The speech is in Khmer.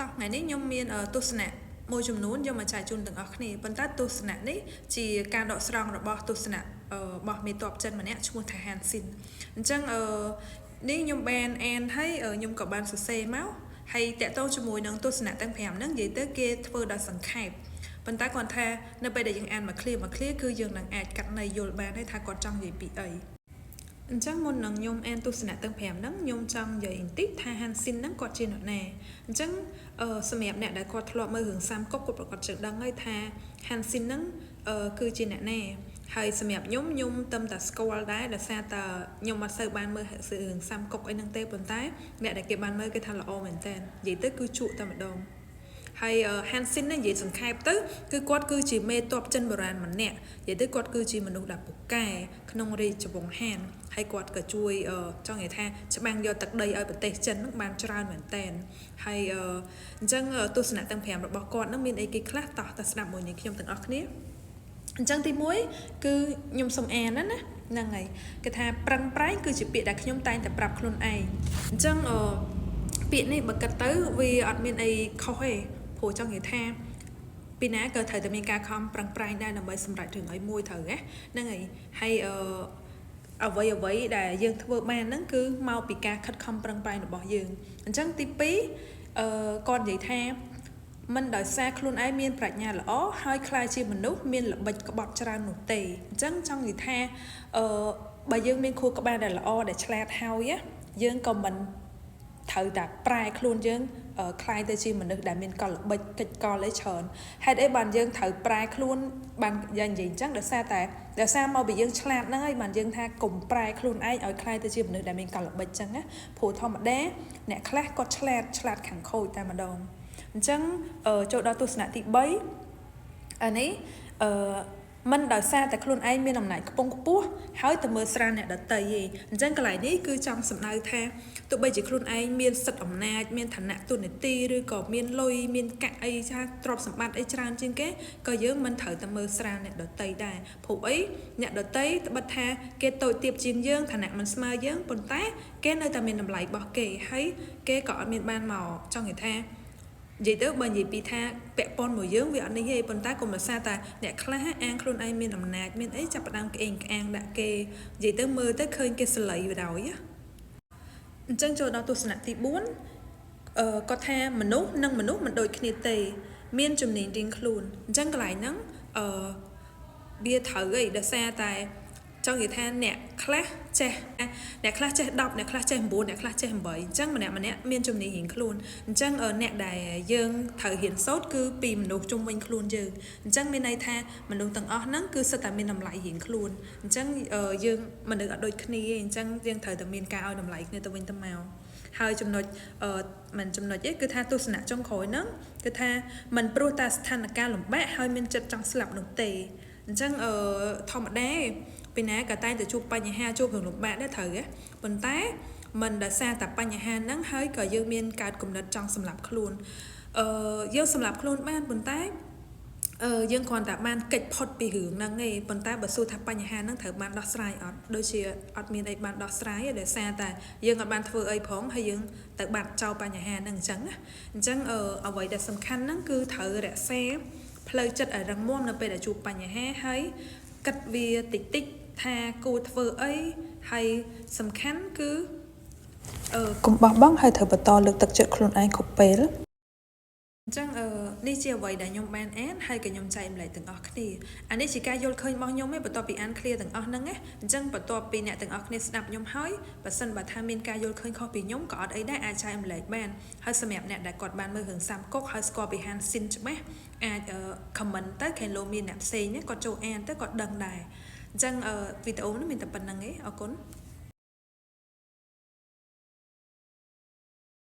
តោះថ្ងៃនេះខ្ញុំមានទស្សនៈមួយចំនួនយកមកចែកជូនទាំងអស់គ្នាប៉ុន្តែទស្សនៈនេះជាការដកស្រង់របស់ទស្សនៈរបស់មេតបចិនម្នាក់ឈ្មោះថាហានស៊ីនអញ្ចឹងនេះខ្ញុំបានអានហើយខ្ញុំក៏បានសរសេរមកហើយតកតងជាមួយនឹងទស្សនៈទាំង5ហ្នឹងនិយាយទៅគេធ្វើដោយសង្ខេបប៉ុន្តែគាត់ថានៅពេលដែលយើងអានមក clear គឺយើងនឹងអាចកាត់ន័យយល់បានហើយថាគាត់ចង់និយាយពីអីអញ្ចឹងមុននឹងខ្ញុំអានទស្សនៈទាំង5ហ្នឹងខ្ញុំចង់និយាយបន្តិចថាហានស៊ីនហ្នឹងគាត់ជាអ្នកណាអញ្ចឹងសម្រាប់អ្នកដែលគាត់ធ្លាប់មើលរឿងសាមកុកគាត់ប្រកាសជឿដឹងហើយថាហានស៊ីនហ្នឹងគឺជាអ្នកណាហើយសម្រាប់ខ្ញុំទៅតែស្គាល់ដែរដោយសារតែខ្ញុំអត់សូវបានមើលរឿងសាមកុកអីហ្នឹងទេប៉ុន្តែអ្នកដែលគេបានមើលគេថាល្អមែនតើនិយាយទៅគឺជក់តែម្ដងហើយហានស៊ីននេះនិយាយសង្ខេបទៅគឺគាត់គឺជាមេតបចិនបុរាណម្នាក់និយាយទៅគាត់គឺជាមនុស្សដែលពូកែក្នុងរាជវង្សហានហើយគាត់ក៏ជួយចង់និយាយថាច្បាំងយកទឹកដីឲ្យប្រទេសចិនហ្នឹងបានច្រើនមែនតើហើយអញ្ចឹងទស្សនៈទាំង5របស់គាត់ហ្នឹងមានអីគេខ្លះតោះតែស្ដាប់មួយនេះខ្ញុំទាំងអស់គ្នាអញ្ចឹងទី1គឺខ្ញុំសូមអានណាហ្នឹងហើយគេថាប្រឹងប្រែងគឺជាពាក្យដែលខ្ញុំតែងតែប្រាប់ខ្លួនឯងអញ្ចឹងពាក្យនេះបើគិតទៅវាអត់មានអីខុសទេព្រោះចង់និយាយថាពីណាក៏ត្រូវតែមានការខំប្រឹងប្រែងដែរដើម្បីសម្រេចរឿងអីមួយត្រូវហ្នឹងហើយអ្វីដែលយើងធ្វើបានហ្នឹងគឺមកពីការខិតខំប្រឹងប្រែងរបស់យើងអញ្ចឹងទី2គាត់និយាយថាមិនដោយសារខ្លួនឯងមានប្រាជ្ញាល្អហើយខ្លាចជាមនុស្សមានល្បិចក្បត់ច្រើននោះទេអញ្ចឹងចង់និយាយថាបើយើងមានខួរក្បាលដែលល្អដែលឆ្លាតហើយយើងក៏មិនត្រូវតែប្រែខ្លួនយើងคล้ายទៅជាមនុស្សដែលមានកលល្បិចកិច្ចកលឯច្រើនហេតុអីបានយើងត្រូវប្រែខ្លួនបានយ៉ាងនិយាយអញ្ចឹងដោយសារមកពីយើងឆ្លាតហ្នឹងហើយបានយើងថាកុំប្រែខ្លួនឯងឲ្យคล้ายទៅជាមនុស្សដែលមានកលល្បិចអញ្ចឹងណាព្រោះធម្មតាអ្នកខ្លះគាត់ឆ្លាតខាងខូចតែម្ដងអញ្ចឹងចូលដល់ទស្សនៈទី3អានេះមិនដោយសារតែខ្លួនឯងមានអំណាចខ្ពង់ខ្ពស់ហើយទៅមើលស្រាលអ្នកដទៃទេអញ្ចឹងកន្លែងនេះគឺចង់សំដៅថាទោះបីជាខ្លួនឯងមានសិទ្ធិអំណាចមានឋានៈទូនាទីឬក៏មានលុយមានកាក់អីថាទ្រព្យសម្បត្តិអីច្រើនជាងគេក៏យើងមិនត្រូវតែមើលស្រាលអ្នកដទៃដែរព្រោះអីអ្នកដទៃត្បិតថាគេតូចទាបជាងយើងឋានៈមិនស្មើយើងប៉ុន្តែគេនៅតែមានតម្លៃរបស់គេហើយគេក៏អត់មានបានមកចង់និយាយថានិយាយទៅបើនិយាយពីថាពាក់ព័ន្ធមួយយើងវាអត់នេះទេប៉ុន្តែកុំរសារតែអ្នកខ្លះអាងខ្លួនឯងមានអំណាចមានអីចាប់ផ្ដើមក្អេងក្អាងដាក់គេនិយាយទៅមើលទៅឃើញគេសលៃវាដោយអញ្ចឹងចូលដល់ទស្សនៈទី4គាត់ថាមនុស្សនិងមនុស្សមិនដូចគ្នាទេមានជំនាញរៀងខ្លួនអញ្ចឹងកន្លែងហ្នឹងវាត្រូវអីដោយសារតែចង់និយាយថាអ្នកខ្លះចេះ10អ្នកខ្លះចេះ9អ្នកខ្លះចេះ8អញ្ចឹងម្នាក់មានជំនាញរៀងខ្លួនអញ្ចឹងអ្នកដែលយើងត្រូវរៀនសូត្រគឺពីមនុស្សជុំវិញខ្លួនយើងអញ្ចឹងមានន័យថាមនុស្សទាំងអស់ហ្នឹងគឺសិតតែមានតម្លៃរៀងខ្លួនអញ្ចឹងយើងមនុស្សអត់ដូចគ្នាទេអញ្ចឹងយើងត្រូវតែមានការឲ្យតម្លៃគ្នាទៅវិញទៅមកហើយចំណុចមិនចំណុចទេគឺថាទស្សនៈចុងក្រោយហ្នឹងគឺថាមិនព្រោះតែស្ថានភាពលំបាកហើយមានចិត្តចង់ស្លាប់នោះទេអញ្ចឹងធម្មតាពីណាក៏តែងតែជួបបញ្ហាជួបរឿងលំបាកដែរត្រូវប៉ុន្តែមិនដោយសារតែបញ្ហាហ្នឹងហើយក៏យើងមានកើតគំនិតចង់សម្លាប់ខ្លួនយើងសម្លាប់ខ្លួនបានប៉ុន្តែយើងគ្រាន់តែបានកិច្ចផុតពីរឿងហ្នឹងឯងប៉ុន្តែបើសួរថាបញ្ហាហ្នឹងត្រូវបានដោះស្រាយអត់ដូចជាអត់មានអីបានដោះស្រាយទេដោយសារតែយើងអត់បានធ្វើអីផងហើយយើងទៅបាត់ចោលបញ្ហាហ្នឹងអញ្ចឹងណាអញ្ចឹងអ្វីដែលសំខាន់ហ្នឹងគឺត្រូវរក្សាផ្លូវចិត្តឲ្យរឹងមាំនៅពេលដែលជួបបញ្ហាហើយគិតវាតិចថាគួរធ្វើអីហើយសំខាន់គឺកុំបោះបង់ហើយត្រូវបន្តលើកទឹកចិត្តខ្លួនឯងគ្រប់ពេលអញ្ចឹងនេះជាអ្វីដែលខ្ញុំបានអានហើយក៏ខ្ញុំចែកម្លែកទាំងអស់គ្នាអានេះជាការយល់ឃើញរបស់ខ្ញុំឯងបន្ទាប់ពីអាន clear ទាំងអស់ហ្នឹងណាអញ្ចឹងបន្ទាប់ពីអ្នកទាំងអស់គ្នាស្ដាប់ខ្ញុំហើយបើសិនបើថាមានការយល់ឃើញខុសពីខ្ញុំក៏អត់អីដែរអាចចែកម្លែកបានហើយសម្រាប់អ្នកដែលគាត់បានមើលរឿងសាមកុកហើយស្គាល់ពីហានស៊ីនច្បាស់អាច comment ទៅខេឡូមានអ្នកផ្សេងគាត់ចូលអានទៅគាត់ដឹងដែរអញ្ចឹងវីដេអូនេះមានតែប៉ុណ្្នឹងឯងអរគុណ